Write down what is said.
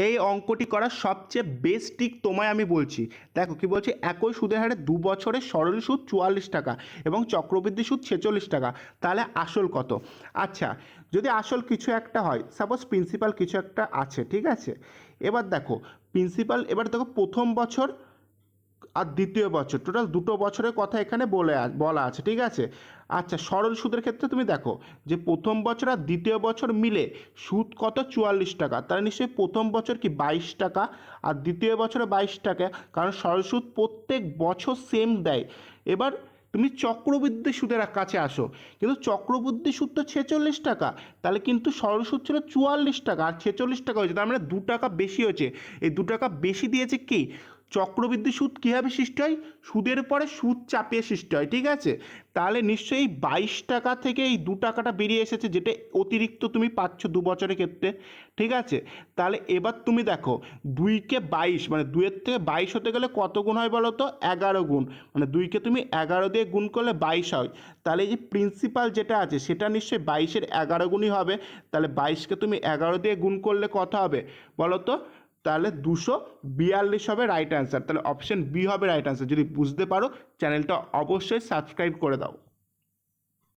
এই অঙ্কটি করার সবচেয়ে বেস্ট ট্রিক তোমায় আমি বলছি। দেখো কি বলছি, একই সুদের হারে 2 বছরের সরল সুদ 44 টাকা এবং চক্রবৃদ্ধি সুদ 46 টাকা, তাহলে আসল কত? আচ্ছা, যদি আসল কিছু একটা হয়, সাপোজ প্রিন্সিপাল কিছু একটা আছে, ঠিক আছে। এবার দেখো প্রিন্সিপাল, এবার দেখো প্রথম বছর আর দ্বিতীয় বছর, টোটাল দুটো বছরের কথা এখানে বলা আছে, ঠিক আছে। আচ্ছা, সরল সুদের ক্ষেত্রে তুমি দেখো যে প্রথম বছর আর দ্বিতীয় বছর মিলে সুদ কত? 44 টাকা। তাহলে নিশ্চয়ই প্রথম বছর কি 22 টাকা আর দ্বিতীয় বছরে 22 টাকা, কারণ সরল সুদ প্রত্যেক বছর সেম দেয়। এবার তুমি চক্রবৃদ্ধি সুদের কাছে আসো, কিন্তু চক্রবৃদ্ধি সুদ তো 46 টাকা, তাহলে কিন্তু সরল সুদ ছিল 44 টাকা আর 46 টাকা হয়েছে, তার মানে 2 টাকা বেশি হয়েছে। এই 2 টাকা বেশি দিয়েছে কি? চক্রবৃদ্ধি সুদ কীভাবে সৃষ্টি হয়? সুদের পরে সুদ চাপিয়ে সৃষ্টি হয়, ঠিক আছে। তাহলে নিশ্চয়ই 22 টাকা থেকে এই 2 টাকাটা বেরিয়ে এসেছে, যেটা অতিরিক্ত তুমি পাচ্ছ 2 বছরের ক্ষেত্রে, ঠিক আছে। তাহলে এবার তুমি দেখো 2কে 22, মানে 2-এর থেকে 22 হতে গেলে কত গুণ হয় বলো তো? 11 গুণ। মানে 2কে তুমি 11 দিয়ে গুণ করলে 22 হয়। তাহলে এই যে প্রিন্সিপাল যেটা আছে সেটা নিশ্চয়ই 22-এর 11 গুণই হবে। তাহলে 22কে তুমি 11 দিয়ে গুণ করলে কত হবে বলো তো? তাহলে 242 হবে রাইট অ্যান্সার। তাহলে অপশন বি হবে রাইট অ্যান্সার। যদি বুঝতে পারো চ্যানেলটা অবশ্যই সাবস্ক্রাইব করে দাও।